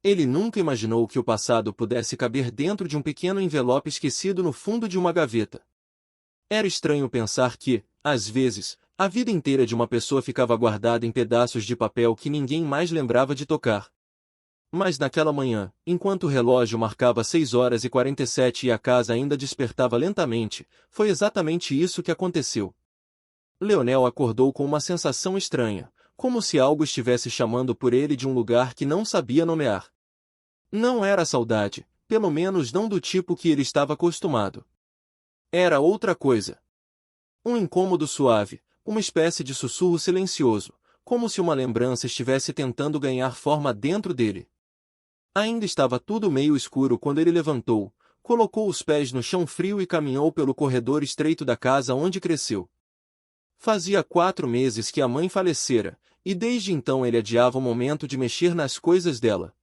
Ele nunca imaginou que o passado pudesse caber dentro de um pequeno envelope esquecido no fundo de uma gaveta. Era estranho pensar que, às vezes, a vida inteira de uma pessoa ficava guardada em pedaços de papel que ninguém mais lembrava de tocar. Mas naquela manhã, enquanto o relógio marcava 6h47 e a casa ainda despertava lentamente, foi exatamente isso que aconteceu. Leonel acordou com uma sensação estranha, como se algo estivesse chamando por ele de um lugar que não sabia nomear. Não era saudade, pelo menos não do tipo que ele estava acostumado. Era outra coisa. Um incômodo suave, uma espécie de sussurro silencioso, como se uma lembrança estivesse tentando ganhar forma dentro dele. Ainda estava tudo meio escuro quando ele levantou, colocou os pés no chão frio e caminhou pelo corredor estreito da casa onde cresceu. Fazia 4 meses que a mãe falecera, e desde então ele adiava o momento de mexer nas coisas dela.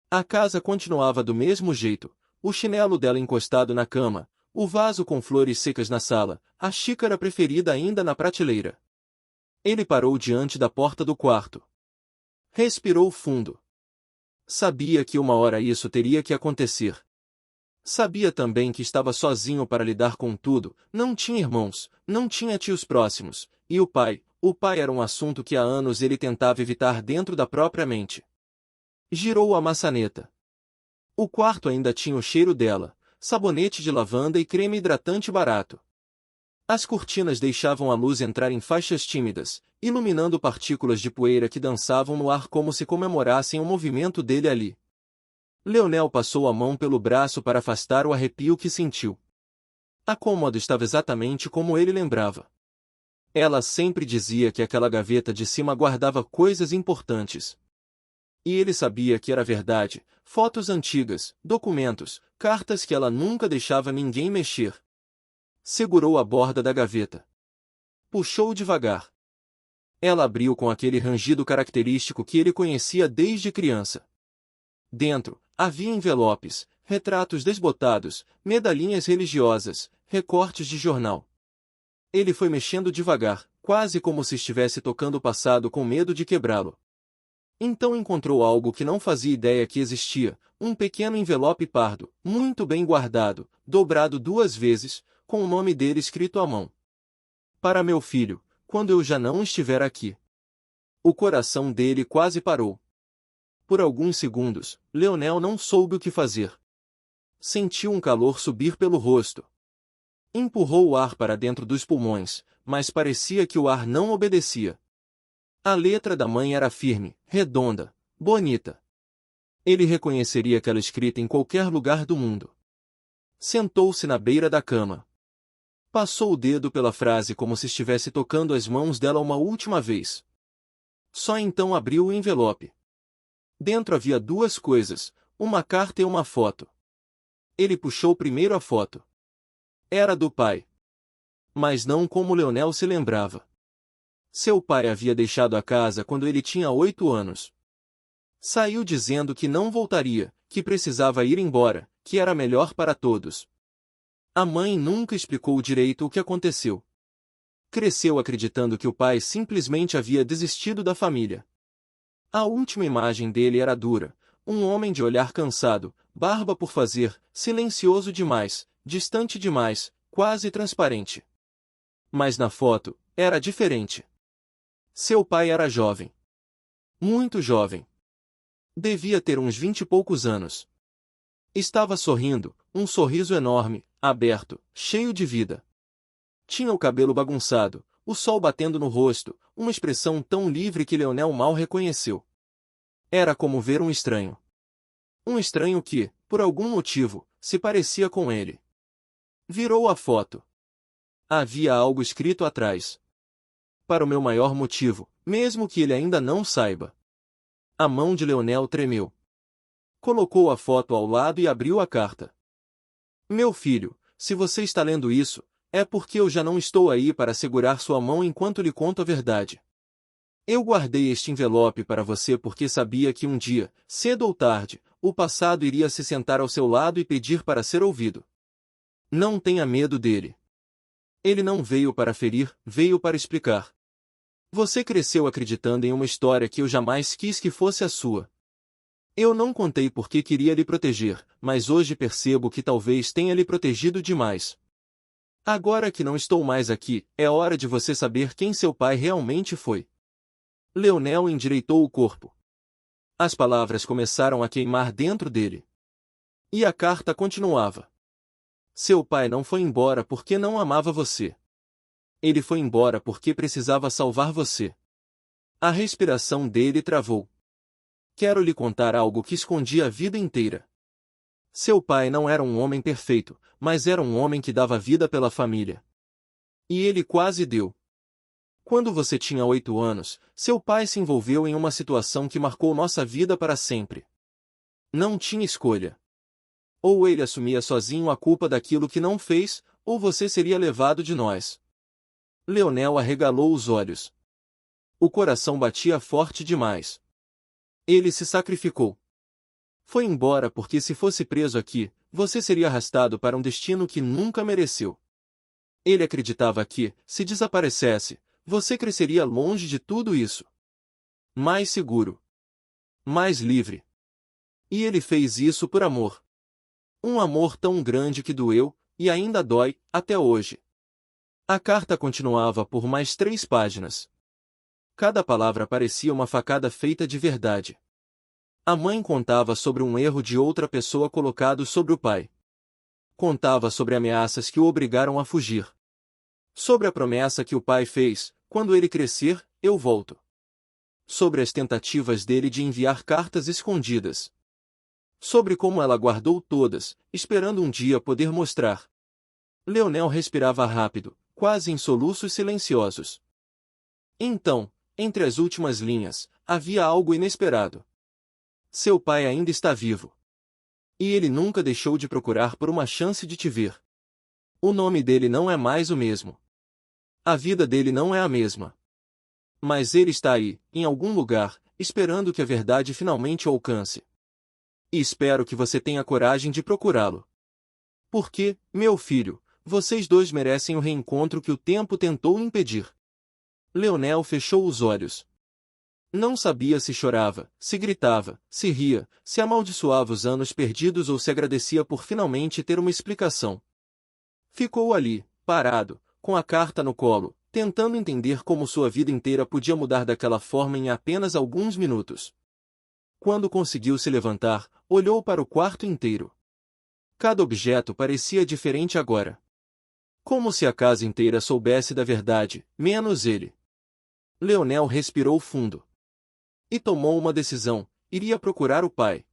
A casa continuava do mesmo jeito, o chinelo dela encostado na cama, o vaso com flores secas na sala, a xícara preferida ainda na prateleira. Ele parou diante da porta do quarto. Respirou fundo. Sabia que uma hora isso teria que acontecer. Sabia também que estava sozinho para lidar com tudo, não tinha irmãos, não tinha tios próximos, e o pai era um assunto que há anos ele tentava evitar dentro da própria mente. Girou a maçaneta. O quarto ainda tinha o cheiro dela, sabonete de lavanda e creme hidratante barato. As cortinas deixavam a luz entrar em faixas tímidas, iluminando partículas de poeira que dançavam no ar como se comemorassem o movimento dele ali. Leonel passou a mão pelo braço para afastar o arrepio que sentiu. A cômoda estava exatamente como ele lembrava. Ela sempre dizia que aquela gaveta de cima guardava coisas importantes. E ele sabia que era verdade, fotos antigas, documentos, cartas que ela nunca deixava ninguém mexer. Segurou a borda da gaveta. Puxou devagar. Ela abriu com aquele rangido característico que ele conhecia desde criança. Dentro, havia envelopes, retratos desbotados, medalhinhas religiosas, recortes de jornal. Ele foi mexendo devagar, quase como se estivesse tocando o passado com medo de quebrá-lo. Então encontrou algo que não fazia ideia que existia, um pequeno envelope pardo, muito bem guardado, dobrado 2 vezes, com o nome dele escrito à mão. Para meu filho, quando eu já não estiver aqui. O coração dele quase parou. Por alguns segundos, Leonel não soube o que fazer. Sentiu um calor subir pelo rosto. Empurrou o ar para dentro dos pulmões, mas parecia que o ar não obedecia. A letra da mãe era firme, redonda, bonita. Ele reconheceria aquela escrita em qualquer lugar do mundo. Sentou-se na beira da cama. Passou o dedo pela frase como se estivesse tocando as mãos dela uma última vez. Só então abriu o envelope. Dentro havia 2 coisas, uma carta e uma foto. Ele puxou primeiro a foto. Era do pai. Mas não como Leonel se lembrava. Seu pai havia deixado a casa quando ele tinha 8 anos. Saiu dizendo que não voltaria, que precisava ir embora, que era melhor para todos. A mãe nunca explicou direito o que aconteceu. Cresceu acreditando que o pai simplesmente havia desistido da família. A última imagem dele era dura, um homem de olhar cansado, barba por fazer, silencioso demais, distante demais, quase transparente. Mas na foto, era diferente. Seu pai era jovem. Muito jovem. Devia ter uns 20 e poucos anos. Estava sorrindo, um sorriso enorme, aberto, cheio de vida. Tinha o cabelo bagunçado, o sol batendo no rosto, uma expressão tão livre que Leonel mal reconheceu. Era como ver um estranho. Um estranho que, por algum motivo, se parecia com ele. Virou a foto. Havia algo escrito atrás. Para o meu maior motivo, mesmo que ele ainda não saiba. A mão de Leonel tremeu. Colocou a foto ao lado e abriu a carta. Meu filho, se você está lendo isso, é porque eu já não estou aí para segurar sua mão enquanto lhe conto a verdade. Eu guardei este envelope para você porque sabia que um dia, cedo ou tarde, o passado iria se sentar ao seu lado e pedir para ser ouvido. Não tenha medo dele. Ele não veio para ferir, veio para explicar. Você cresceu acreditando em uma história que eu jamais quis que fosse a sua. Eu não contei porque queria lhe proteger, mas hoje percebo que talvez tenha lhe protegido demais. Agora que não estou mais aqui, é hora de você saber quem seu pai realmente foi. Leonel endireitou o corpo. As palavras começaram a queimar dentro dele. E a carta continuava. Seu pai não foi embora porque não amava você. Ele foi embora porque precisava salvar você. A respiração dele travou. Quero lhe contar algo que escondi a vida inteira. Seu pai não era um homem perfeito, mas era um homem que dava vida pela família. E ele quase deu. Quando você tinha 8 anos, seu pai se envolveu em uma situação que marcou nossa vida para sempre. Não tinha escolha. Ou ele assumia sozinho a culpa daquilo que não fez, ou você seria levado de nós. Leonel arregalou os olhos. O coração batia forte demais. Ele se sacrificou. Foi embora porque se fosse preso aqui, você seria arrastado para um destino que nunca mereceu. Ele acreditava que, se desaparecesse, você cresceria longe de tudo isso. Mais seguro. Mais livre. E ele fez isso por amor. Um amor tão grande que doeu, e ainda dói, até hoje. A carta continuava por mais 3 páginas. Cada palavra parecia uma facada feita de verdade. A mãe contava sobre um erro de outra pessoa colocado sobre o pai. Contava sobre ameaças que o obrigaram a fugir. Sobre a promessa que o pai fez, quando ele crescer, eu volto. Sobre as tentativas dele de enviar cartas escondidas. Sobre como ela guardou todas, esperando um dia poder mostrar. Leonel respirava rápido, quase em soluços silenciosos. Então, entre as últimas linhas, havia algo inesperado. Seu pai ainda está vivo. E ele nunca deixou de procurar por uma chance de te ver. O nome dele não é mais o mesmo. A vida dele não é a mesma. Mas ele está aí, em algum lugar, esperando que a verdade finalmente o alcance. E espero que você tenha coragem de procurá-lo. Porque, meu filho, vocês dois merecem o reencontro que o tempo tentou impedir. Leonel fechou os olhos. Não sabia se chorava, se gritava, se ria, se amaldiçoava os anos perdidos ou se agradecia por finalmente ter uma explicação. Ficou ali, parado, com a carta no colo, tentando entender como sua vida inteira podia mudar daquela forma em apenas alguns minutos. Quando conseguiu se levantar, olhou para o quarto inteiro. Cada objeto parecia diferente agora. Como se a casa inteira soubesse da verdade, menos ele. Leonel respirou fundo. E tomou uma decisão: iria procurar o pai.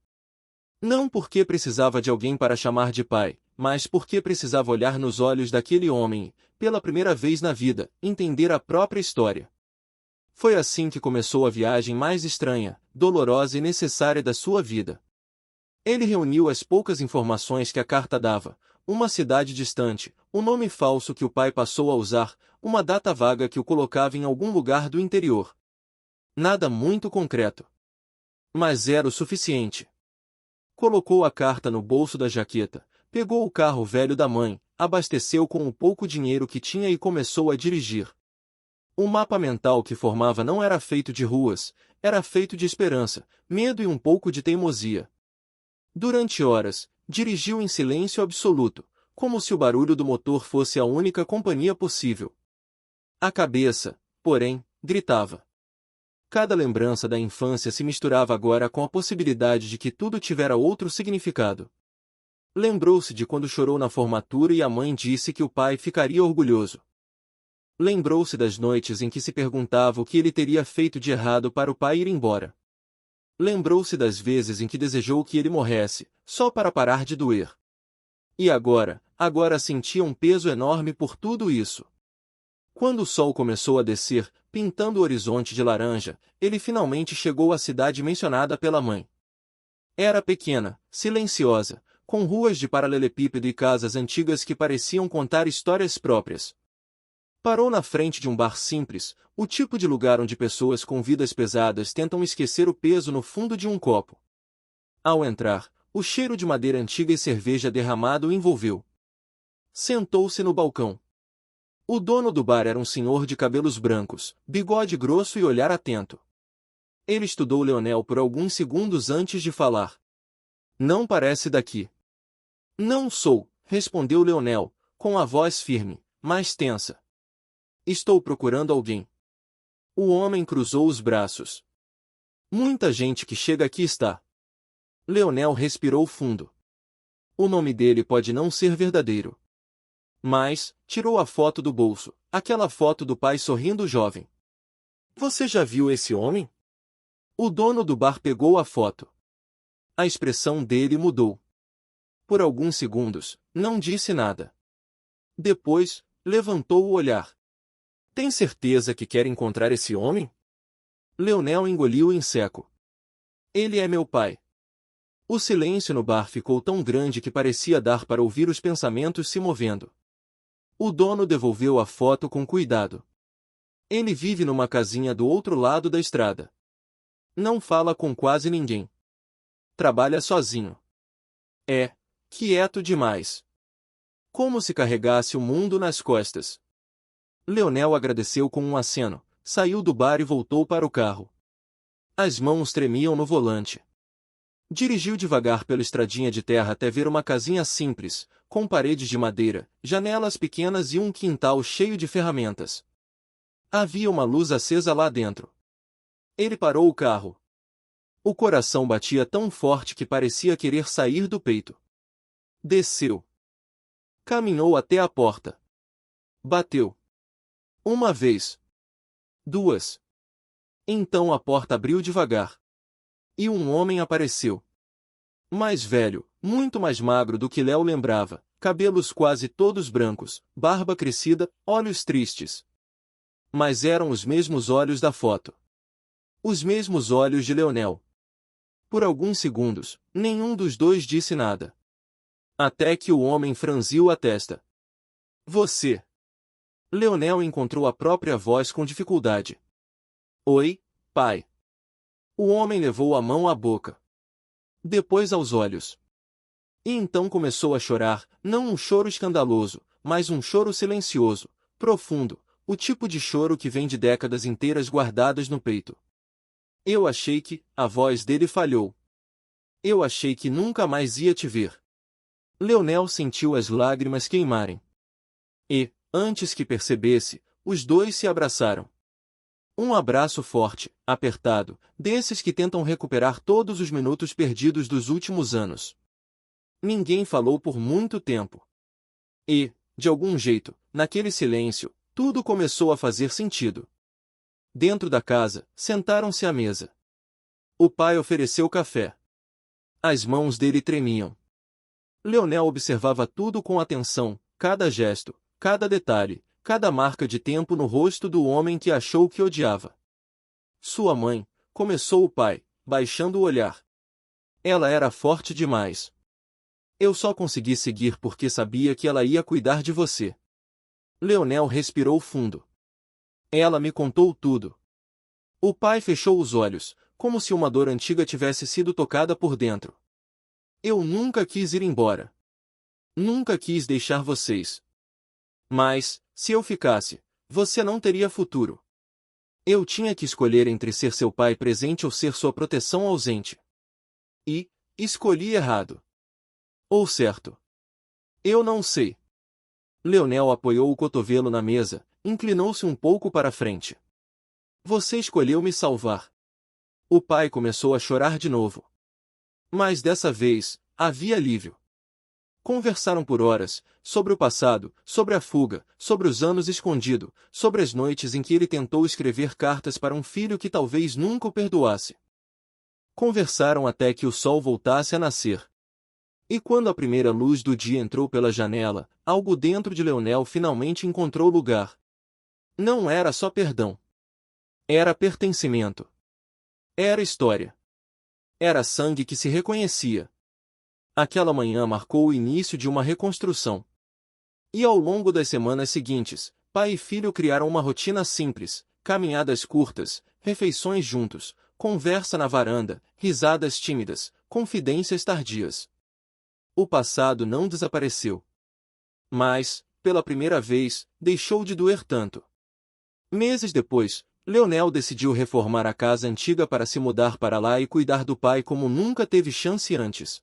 Não porque precisava de alguém para chamar de pai, mas porque precisava olhar nos olhos daquele homem e, pela primeira vez na vida, entender a própria história. Foi assim que começou a viagem mais estranha, dolorosa e necessária da sua vida. Ele reuniu as poucas informações que a carta dava: uma cidade distante, um nome falso que o pai passou a usar, uma data vaga que o colocava em algum lugar do interior. Nada muito concreto. Mas era o suficiente. Colocou a carta no bolso da jaqueta, pegou o carro velho da mãe, abasteceu com o pouco dinheiro que tinha e começou a dirigir. O mapa mental que formava não era feito de ruas, era feito de esperança, medo e um pouco de teimosia. Durante horas, dirigiu em silêncio absoluto, como se o barulho do motor fosse a única companhia possível. A cabeça, porém, gritava. Cada lembrança da infância se misturava agora com a possibilidade de que tudo tivera outro significado. Lembrou-se de quando chorou na formatura e a mãe disse que o pai ficaria orgulhoso. Lembrou-se das noites em que se perguntava o que ele teria feito de errado para o pai ir embora. Lembrou-se das vezes em que desejou que ele morresse, só para parar de doer. E agora sentia um peso enorme por tudo isso. Quando o sol começou a descer, pintando o horizonte de laranja, ele finalmente chegou à cidade mencionada pela mãe. Era pequena, silenciosa, com ruas de paralelepípedo e casas antigas que pareciam contar histórias próprias. Parou na frente de um bar simples, o tipo de lugar onde pessoas com vidas pesadas tentam esquecer o peso no fundo de um copo. Ao entrar, o cheiro de madeira antiga e cerveja derramada o envolveu. Sentou-se no balcão. O dono do bar era um senhor de cabelos brancos, bigode grosso e olhar atento. Ele estudou Leonel por alguns segundos antes de falar. Não parece daqui. Não sou, respondeu Leonel, com a voz firme, mas tensa. Estou procurando alguém. O homem cruzou os braços. Muita gente que chega aqui está. Leonel respirou fundo. O nome dele pode não ser verdadeiro. Mas, tirou a foto do bolso, aquela foto do pai sorrindo jovem. Você já viu esse homem? O dono do bar pegou a foto. A expressão dele mudou. Por alguns segundos, não disse nada. Depois, levantou o olhar. Tem certeza que quer encontrar esse homem? Leonel engoliu em seco. Ele é meu pai. O silêncio no bar ficou tão grande que parecia dar para ouvir os pensamentos se movendo. O dono devolveu a foto com cuidado. Ele vive numa casinha do outro lado da estrada. Não fala com quase ninguém. Trabalha sozinho. É quieto demais. Como se carregasse o mundo nas costas. Leonel agradeceu com um aceno, saiu do bar e voltou para o carro. As mãos tremiam no volante. Dirigiu devagar pela estradinha de terra até ver uma casinha simples, com paredes de madeira, janelas pequenas e um quintal cheio de ferramentas. Havia uma luz acesa lá dentro. Ele parou o carro. O coração batia tão forte que parecia querer sair do peito. Desceu. Caminhou até a porta. Bateu. Uma vez. Duas. Então a porta abriu devagar. E um homem apareceu. Mais velho, muito mais magro do que Léo lembrava, cabelos quase todos brancos, barba crescida, olhos tristes. Mas eram os mesmos olhos da foto. Os mesmos olhos de Leonel. Por alguns segundos, nenhum dos dois disse nada. Até que o homem franziu a testa. Você. Leonel encontrou a própria voz com dificuldade. Oi, pai. O homem levou a mão à boca. Depois aos olhos. E então começou a chorar, não um choro escandaloso, mas um choro silencioso, profundo, o tipo de choro que vem de décadas inteiras guardadas no peito. Eu achei que, a voz dele falhou. Eu achei que nunca mais ia te ver. Leonel sentiu as lágrimas queimarem. E, antes que percebesse, os dois se abraçaram. Um abraço forte, apertado, desses que tentam recuperar todos os minutos perdidos dos últimos anos. Ninguém falou por muito tempo. E, de algum jeito, naquele silêncio, tudo começou a fazer sentido. Dentro da casa, sentaram-se à mesa. O pai ofereceu café. As mãos dele tremiam. Leonel observava tudo com atenção, cada gesto, cada detalhe, cada marca de tempo no rosto do homem que achou que odiava. Sua mãe, começou o pai, baixando o olhar. Ela era forte demais. Eu só consegui seguir porque sabia que ela ia cuidar de você. Leonel respirou fundo. Ela me contou tudo. O pai fechou os olhos, como se uma dor antiga tivesse sido tocada por dentro. Eu nunca quis ir embora. Nunca quis deixar vocês. Mas, se eu ficasse, você não teria futuro. Eu tinha que escolher entre ser seu pai presente ou ser sua proteção ausente. E, escolhi errado. Ou certo. Eu não sei. Leonel apoiou o cotovelo na mesa, inclinou-se um pouco para a frente. Você escolheu me salvar. O pai começou a chorar de novo. Mas dessa vez, havia alívio. Conversaram por horas, sobre o passado, sobre a fuga, sobre os anos escondido, sobre as noites em que ele tentou escrever cartas para um filho que talvez nunca o perdoasse. Conversaram até que o sol voltasse a nascer. E quando a primeira luz do dia entrou pela janela, algo dentro de Leonel finalmente encontrou lugar. Não era só perdão. Era pertencimento. Era história. Era sangue que se reconhecia. Aquela manhã marcou o início de uma reconstrução. E ao longo das semanas seguintes, pai e filho criaram uma rotina simples, caminhadas curtas, refeições juntos, conversa na varanda, risadas tímidas, confidências tardias. O passado não desapareceu. Mas, pela primeira vez, deixou de doer tanto. Meses depois, Leonel decidiu reformar a casa antiga para se mudar para lá e cuidar do pai como nunca teve chance antes.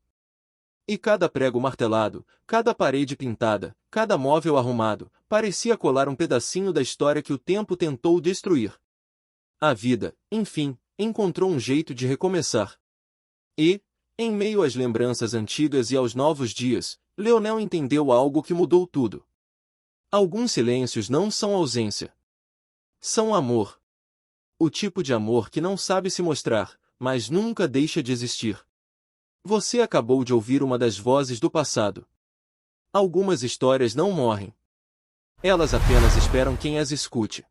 E cada prego martelado, cada parede pintada, cada móvel arrumado, parecia colar um pedacinho da história que o tempo tentou destruir. A vida, enfim, encontrou um jeito de recomeçar. E, em meio às lembranças antigas e aos novos dias, Leonel entendeu algo que mudou tudo. Alguns silêncios não são ausência. São amor. O tipo de amor que não sabe se mostrar, mas nunca deixa de existir. Você acabou de ouvir uma das vozes do passado. Algumas histórias não morrem. Elas apenas esperam quem as escute.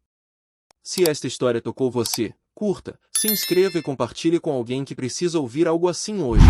Se esta história tocou você, curta, se inscreva e compartilhe com alguém que precisa ouvir algo assim hoje.